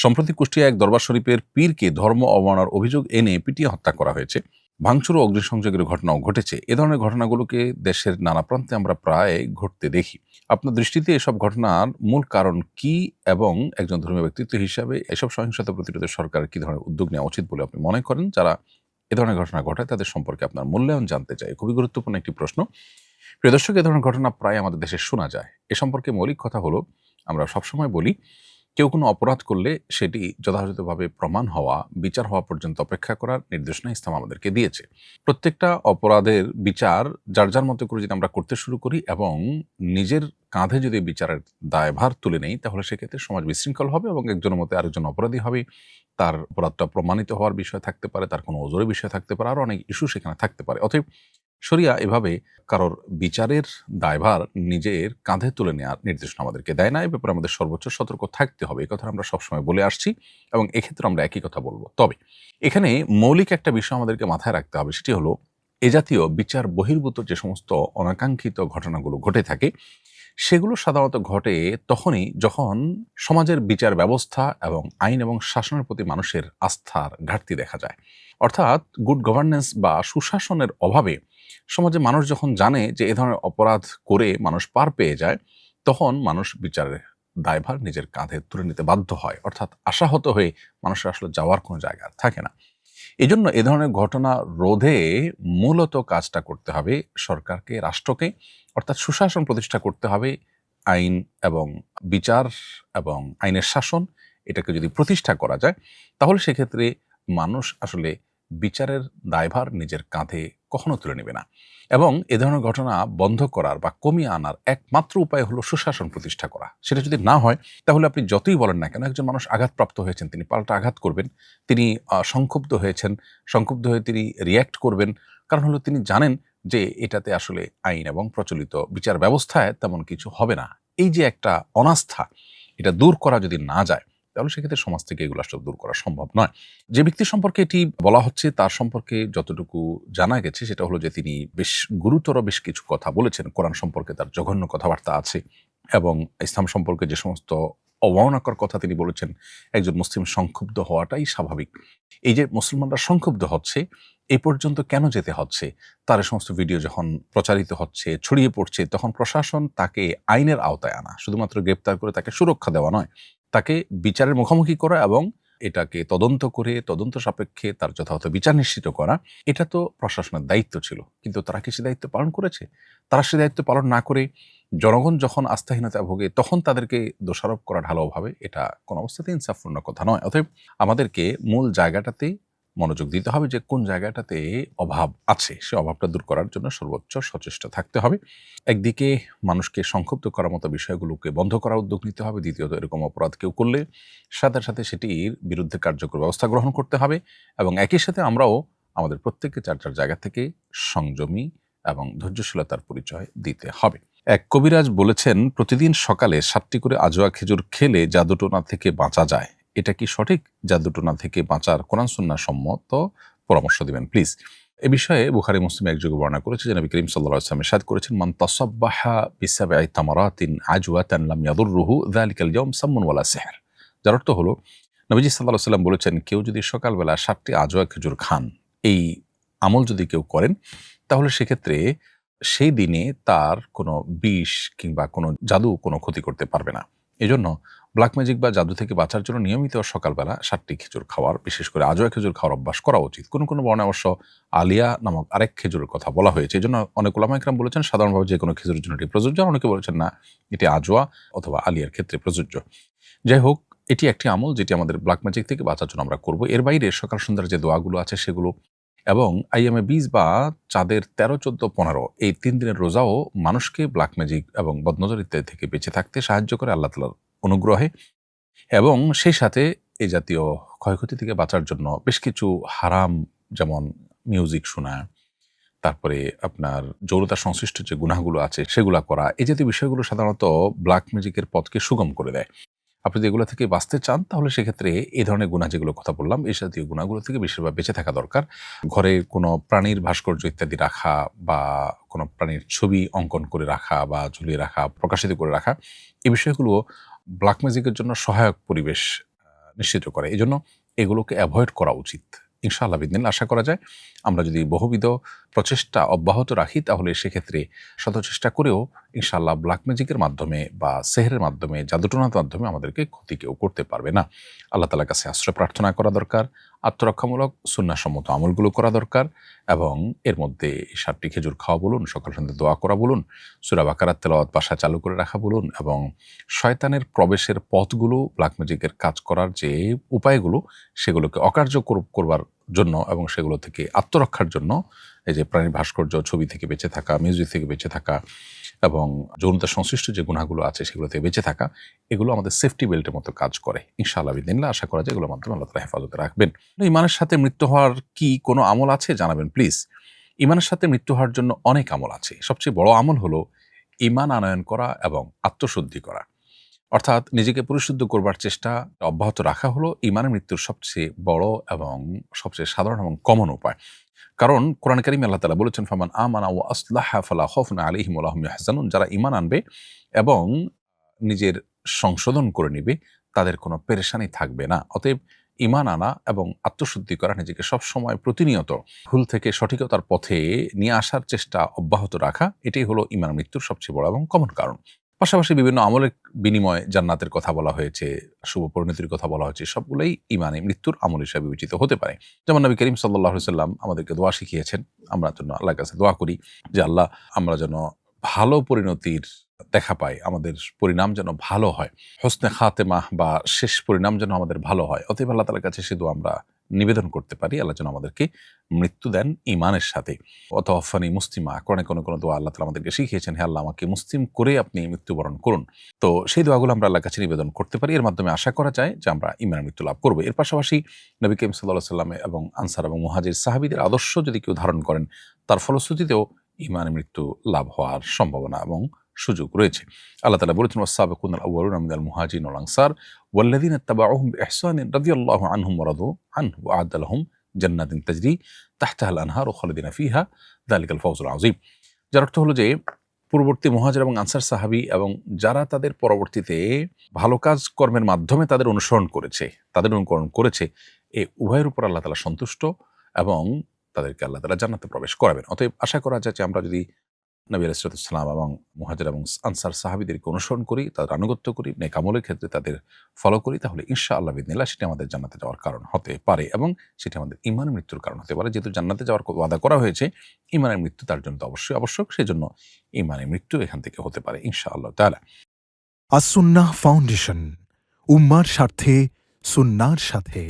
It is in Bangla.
সম্প্রতি কুষ্টিয়ায় এক দরবার শরীফের পীরকে ধর্ম অবমাননার অভিযোগ এনে পিটিয়ে হত্যা করা হয়েছে। ভাঙচুর ও অগ্নিসংযোগের ঘটনাও ঘটেছে। এ ধরনের ঘটনাগুলোকে দেশের নানা প্রান্তে আমরা প্রায় ঘটতে দেখি। আপনার দৃষ্টিতে এসব ঘটনার মূল কারণ কি এবং একজন ধর্মীয় ব্যক্তিত্ব হিসাবে এসব সহিংসতা প্রতিরোধে সরকার কি ধরনের উদ্যোগ নেওয়া উচিত বলে আপনি মনে করেন? যারা এ ধরনের ঘটনা ঘটায় তাদের সম্পর্কে আপনার মূল্যায়ন জানতে চাই। খুবই গুরুত্বপূর্ণ একটি প্রশ্ন। প্রিয় দর্শক, এ ধরনের ঘটনা প্রায় আমাদের দেশে শোনা যায়। এ সম্পর্কে মৌলিক কথা হলো, আমরা সবসময় বলি কেউ কোনো অপরাধ করলে সেটি যথাযথভাবে প্রমাণ হওয়া, বিচার হওয়া পর্যন্ত অপেক্ষা করার নির্দেশনা ইসলাম আমাদেরকে দিয়েছে। প্রত্যেকটা অপরাধের বিচার যার যার মতো করে যদি আমরা করতে শুরু করি এবং নিজের কাঁধে যদি বিচারের দায়ভার তুলে নেই, তাহলে সেক্ষেত্রে সমাজ বিশৃঙ্খল হবে এবং একজনের মতো আরেকজন অপরাধী হবে। তার অপরাধটা প্রমাণিত হওয়ার বিষয় থাকতে পারে, তার কোনো ওজোরের বিষয় থাকতে পারে, আরও অনেক ইস্যু সেখানে থাকতে পারে। অতএব শরিয়া এভাবে কারোর বিচারের দায়ভার নিজের কাঁধে তুলে নেওয়ার নির্দেশনা আমাদেরকে দেয় না। এ ব্যাপারে আমাদের সর্বোচ্চ সতর্ক থাকতে হবে। এই কথা আমরা সবসময় বলে আসছি এবং এক্ষেত্রে আমরা একই কথা বলবো। তবে এখানে মৌলিক একটা বিষয় আমাদেরকে মাথায় রাখতে হবে, সেটি হলো এ জাতীয় বিচার বহির্ভূত যে সমস্ত অনাকাঙ্ক্ষিত ঘটনাগুলো ঘটে থাকে, সেগুলো সাধারণত ঘটে তখনই যখন সমাজের বিচার ব্যবস্থা এবং আইন এবং শাসনের প্রতি মানুষের আস্থার ঘাটতি দেখা যায়। অর্থাৎ গুড গভর্নেন্স বা সুশাসনের অভাবে সমাজে মানুষ যখন জানে যে এ ধরনের অপরাধ করে মানুষ পার পেয়ে যায়, তখন মানুষ বিচারের দায়ভার নিজের কাঁধে তুলে নিতে বাধ্য হয়। অর্থাৎ আশাহত হয়ে মানুষের আসলে যাওয়ার কোনো জায়গা থাকে না। এজন্য এ ধরনের ঘটনা রোধে মূলত কাজটা করতে হবে সরকারকে, রাষ্ট্রকে। অর্থাৎ সুশাসন প্রতিষ্ঠা করতে হবে। আইন এবং বিচার এবং আইনের শাসন, এটাকে যদি প্রতিষ্ঠা করা যায়, তাহলে সেক্ষেত্রে মানুষ আসলে বিচারের দায়ভার নিজের কাঁধে কখনো তুলে নেবে না। এবং এ ধরনের ঘটনা বন্ধ করার বা কমিয়ে আনার একমাত্র উপায় হলো সুশাসন প্রতিষ্ঠা করা। সেটা যদি না হয়, তাহলে আপনি যতই বলেন না কেন, একজন মানুষ আঘাতপ্রাপ্ত হয়েছেন, তিনি পাল্টা আঘাত করবেন। তিনি সংক্ষুব্ধ হয়েছেন, সংক্ষুব্ধ হয়ে তিনি রিয়্যাক্ট করবেন। কারণ হলো তিনি জানেন যে এটাতে আসলে আইন এবং প্রচলিত বিচার ব্যবস্থায় তেমন কিছু হবে না। এই যে একটা অনাস্থা, এটা দূর করা যদি না যায়, তাহলে সেক্ষেত্রে সমাজ থেকে এগুলো আসলে দূর করা সম্ভব নয়। যে ব্যক্তি সম্পর্কে এটি বলা হচ্ছে, তার সম্পর্কে যতটুকু জানা গেছে সেটা হলো যে তিনি বেশ গুরুতর বেশ কিছু কথা বলেছেন। কোরআন সম্পর্কে তার জঘন্য কথাবার্তা আছে এবং ইসলাম সম্পর্কে যে সমস্ত অবমাননাকর কথা তিনি বলেছেন, একজন মুসলিম সংক্ষুব্ধ হওয়াটাই স্বাভাবিক। এই যে মুসলমানরা সংক্ষুব্ধ হচ্ছে, এই পর্যন্ত কেন যেতে হচ্ছে? তার সমস্ত ভিডিও যখন প্রচারিত হচ্ছে, ছড়িয়ে পড়ছে, তখন প্রশাসন তাকে আইনের আওতায় আনা, শুধুমাত্র গ্রেপ্তার করে তাকে সুরক্ষা দেওয়া নয়, তাকে বিচারের মুখোমুখি করা এবং এটাকে তদন্ত করে তদন্ত সাপেক্ষে তার যথাযথ বিচার নিশ্চিত করা, এটা তো প্রশাসনের দায়িত্ব ছিল। কিন্তু তারা কি সে দায়িত্ব পালন করেছে? তারা সে দায়িত্ব পালন না করে জনগণ যখন আস্থাহীনতা ভোগে, তখন তাদেরকে দোষারোপ করা ঢালাওভাবে, এটা কোনো অবস্থাতেই ইনসাফপূর্ণ কথা নয়। অতএব আমাদেরকে মূল জায়গাটাতে মনোযোগ দিতে হবে যে কোন জায়গাটাতে অভাব আছে, সে অভাবটা দূর করার জন্য সর্বোচ্চ সচেষ্ট থাকতে হবে। একদিকে মানুষকে সংক্ষুব্ধ করার মতো বিষয়গুলোকে বন্ধ করার উদ্যোগ নিতে হবে। দ্বিতীয়ত, এরকম অপরাধ কেউ করলে সাথে সাথে সেটির বিরুদ্ধে কার্যকর ব্যবস্থা গ্রহণ করতে হবে এবং একই সাথে আমরাও আমাদের প্রত্যেককে যার যার জায়গা থেকে সংযমী এবং ধৈর্যশীলতার পরিচয় দিতে হবে। এক কবিরাজ বলেছেন, প্রতিদিন সকালে 7টি করে আজোয়া খেজুর খেলে জাদুটোনা থেকে বাঁচা যায়। এটা কি সঠিক? জাদুটোনা থেকে বাঁচার কোরআন সুন্নাহ সম্মত পরামর্শ দিবেন প্লিজ। এ বিষয়ে বুখারী মুসলিম একযোগে বর্ণনা করেছে যে নবী করিম সাল্লাল্লাহু আলাইহি ওয়াসাল্লাম ইরশাদ করেছেন, মান তাসাব্বাহা বিসাবঈ তামারাতিন আজওয়াতান লাম ইয়াদুররুহু যালিকাল ইয়াওম সামুন ওয়ালা সিহর। যার অর্থ হলো, নবীজি সাল্লাল্লাহু আলাইহি ওয়াসাল্লাম বলেছেন, কেউ যদি সকালবেলা 7টি আজওয়া খেজুর খান, এই আমল যদি কেউ করেন, তাহলে সেক্ষেত্রে সেই দিনে তার কোনো বিষ কিংবা কোনো জাদু কোনো ক্ষতি করতে পারবে না। এজন্য ব্ল্যাক ম্যাজিক বা জাদু থেকে বাঁচার জন্য নিয়মিত সকালবেলা 7টি খেজুর খাওয়ার, বিশেষ করে আজওয়া খেজুর খাওয়ার অভ্যাস করা উচিত। কোনো কোনো বর্ণায় অবশ্য আলিয়া নামক আরেক খেজুরের কথা বলা হয়েছে। এজন্য অনেক উলামা ইকরাম বলেছেন সাধারণভাবে যে কোনো খেজুরের জন্য এটি প্রযোজ্য, আর অনেকে বলেছেন না, এটি আজওয়া অথবা আলিয়ার ক্ষেত্রে প্রযোজ্য। যাই হোক, এটি একটি আমল যেটি আমাদের ব্ল্যাক ম্যাজিক থেকে বাঁচার জন্য আমরা করব। এর বাইরে সকাল সন্ধ্যার যে দোয়াগুলো আছে সেগুলো এবং আইয়ামে 20 বা চাঁদের 13, 14, 15 এই 3 দিনের রোজাও মানুষকে ব্ল্যাক ম্যাজিক এবং বদনজর ইত্যাদি থেকে বেঁচে থাকতে সাহায্য করে আল্লাহ তাআলার অনুগ্রহে। এবং সেই সাথে এই জাতীয় ক্ষয়ক্ষতি থেকে বাঁচার জন্য বেশ কিছু হারাম, যেমন মিউজিক শোনা, তারপরে আপনার যৌনতা সংশ্লিষ্ট যে গুনাহগুলো আছে সেগুলা করা, এই জাতীয় বিষয়গুলো সাধারণত ব্ল্যাক ম্যাজিকের পথকে সুগম করে দেয়। আপনি যদি এগুলো থেকে বাঁচতে চান, তাহলে সেক্ষেত্রে এই ধরনের গুনাহ যেগুলো কথা বললাম, এই জাতীয় গুনাহগুলো থেকে বেশিরভাগ বেঁচে থাকা দরকার। ঘরে কোনো প্রাণীর ভাস্কর্য ইত্যাদি রাখা বা কোনো প্রাণীর ছবি অঙ্কন করে রাখা বা ঝুলিয়ে রাখা, প্রকাশিত করে রাখা, এই বিষয়গুলো ব্ল্যাক ম্যাজিকের জন্য সহায়ক পরিবেশ নিশ্চিত করে। এজন্য এগুলোকে অ্যাভয়েড করা উচিত। ইনশাআল্লাহ বিদিনিল্লাহ আশা করা যায় আমরা যদি বহুবিধ প্রচেষ্টা অব্যাহত রাখি তাহলে সেক্ষেত্রে শত চেষ্টা করেও ইনশাআল্লাহ ব্ল্যাক ম্যাজিকের মাধ্যমে বা সেহরের মাধ্যমে জাদুটোনার মাধ্যমে আমাদেরকে ক্ষতি কেউ করতে পারবে না। আল্লাহ তাআলার কাছে আশ্রয় প্রার্থনা করা দরকার, আত্মরক্ষামূলক সুন্নাহসম্মত আমলগুলো করা দরকার এবং এর মধ্যে 7টি খেজুর খাওয়া বলুন, সকাল সন্ধ্যা দোয়া করা বলুন, সূরা বাকারাত তেলাওয়াত বাসায় চালু করে রাখা বলুন এবং শয়তানের প্রবেশের পথগুলো ব্ল্যাক ম্যাজিকের কাজ করার যে উপায়গুলো সেগুলোকে অকার্যকর করবার জন্য এবং সেগুলো থেকে আত্মরক্ষার জন্য এই যে প্রাণীর ভাস্কর্য, ছবি থেকে বেঁচে থাকা, মিউজিক থেকে বেঁচে থাকা এবং যৌনতা সংশ্লিষ্ট যে গুনাহগুলো আছে সেগুলো থেকে বেঁচে থাকা, এগুলো আমাদের সেফটি বেল্টের মতো কাজ করে। ইনশাআল্লাহ বিদিনিল্লাহ আশা করা যায় এগুলোর মাধ্যমে আল্লাহ তাআলা হেফাজতে রাখবেন। ঈমানের সাথে মৃত্যু হওয়ার কি কোনো আমল আছে জানাবেন প্লিজ। ঈমানের সাথে মৃত্যু হওয়ার জন্য অনেক আমল আছে। সবচেয়ে বড় আমল হলো ঈমান আনয়ন করা এবং আত্মশুদ্ধি করা। অর্থাৎ নিজেকে পরিশুদ্ধ করবার চেষ্টা অব্যাহত রাখা হলো ঈমানের মৃত্যুর সবচেয়ে বড় এবং সবচেয়ে সাধারণ এবং কমন উপায়। কারণ কোরআন কারীমে আল্লাহ তাআলা বলেছেন, ফামান আমানা ওয়া আসলাহা ফালা খাউফুন আলাইহিম ওয়া লাহুম ইয়াহজানুন। যারা ঈমান আনবে এবং নিজের সংশোধন করে নিবে তাদের কোনো পেরেশানি থাকবে না। অতএব ঈমান আনা এবং আত্মশুদ্ধি করা, নিজেকে সবসময় প্রতিনিয়ত ভুল থেকে সঠিকতার পথে নিয়ে আসার চেষ্টা অব্যাহত রাখা, এটাই হলো ঈমান মৃত্যুর সবচেয়ে বড় এবং কমন কারণ। পাশাপাশি বিভিন্ন আমলের বিনিময়ে জান্নাতের কথা বলা হয়েছে, শুভ পরিণতির কথা বলা হয়েছে, সবগুলোই ঈমানে মৃত্যুর আমল হিসেবে বিবেচিত হতে পারে। যেমন নবী করিম সাল্লাল্লাহু আলাইহি সাল্লাম আমাদেরকে দোয়া শিখিয়েছেন, আমরা যেন আল্লাহর কাছে দোয়া করি যে আল্লাহ আমরা যেন ভালো পরিণতির দেখা পাই, আমাদের পরিণাম যেন ভালো হয়, হোসনে খাতেমাহ বা শেষ পরিণাম যেন আমাদের ভালো হয়। অতএব আল্লাহ তাআলার কাছে সে দোয়া আমরা নিবেদন করতে পারি, আল্লাহ যেন আমাদেরকে মৃত্যু দেন ঈমানের সাথে। ওয়াতাওয়াফানি মুসলিমা, কোরআনে কোনো দোয়া আল্লাহ তাআলা আমাদেরকে শিখিয়েছেন, হে আল্লাহ আমাকে মুসলিম করে আপনি মৃত্যুবরণ করুন। তো সেই দোয়াগুলো আমরা আল্লাহর কাছে নিবেদন করতে পারি, এর মাধ্যমে আশা করা যায় যে আমরা ঈমানের মৃত্যু লাভ করব। এর পাশাপাশি নবী করিম সাল্লাল্লাহু আলাইহি সাল্লাম এবং আনসার এবং মুহাজির সাহাবীদের আদর্শ যদি কেউ ধারণ করেন তার ফলশ্রুতিতেও ঈমানের মৃত্যু লাভ হওয়ার সম্ভাবনা এবং সুযোগ রয়েছে। আল্লাহ তাআলা বলেছেন, ওয়াস-সাবিকুনাল আউয়ালুনা মিনাল মুহাজিরিন ওয়াল আনসার ওয়াল্লাযীনা ইত্তাবাউহুম বিইহসানিন রাদিয়াল্লাহু আনহুম ওয়া রাদু আনহু ওয়া আ'আদ্দা লাহুম জান্নাতিন তাজরি তাহতাহাল আনহারু খালিদিনা ফিহা যালিকাল ফাওজুল আযীম। যার অর্থ হলো যে পূর্ববর্তী মুহাজির এবং আনসার সাহাবী এবং যারা তাদের পরবর্তীতে ভালো কাজ কর্মের মাধ্যমে তাদের অনুসরণ করেছে, তাদের অনুকরণ করেছে, এই উভয়ের উপর আল্লাহ তাআলা সন্তুষ্ট এবং তাদেরকে আল্লাহ তাআলা জান্নাতে প্রবেশ করাবেন। অতএব আশা করা যায় যে আমরা যদি নবী আলাইহিস সালাম এবং মুহাজির এবং আনসার সাহাবীদেরকে অনুসরণ করি, তাদের আনুগত্য করি, নেক আমলের ক্ষেত্রে তাদের ফলো করি, তাহলে ইনশাআল্লাহ বিইذনিল্লাহ সেটা আমাদের জান্নাতে যাওয়ার কারণ হতে পারে এবং সেটা আমাদের ঈমানের মৃত্যুর কারণ হতে পারে। যেহেতু জান্নাতে যাওয়ার ওয়াদা করা হয়েছে, ঈমানের মৃত্যু তার জন্য তো অবশ্যই আবশ্যক, সেজন্য ঈমানের মৃত্যু এখান থেকে হতে পারে ইনশাআল্লাহ তাআলা। আস-সুন্নাহ ফাউন্ডেশন, উম্মার স্বার্থে সুন্নাহর সাথে।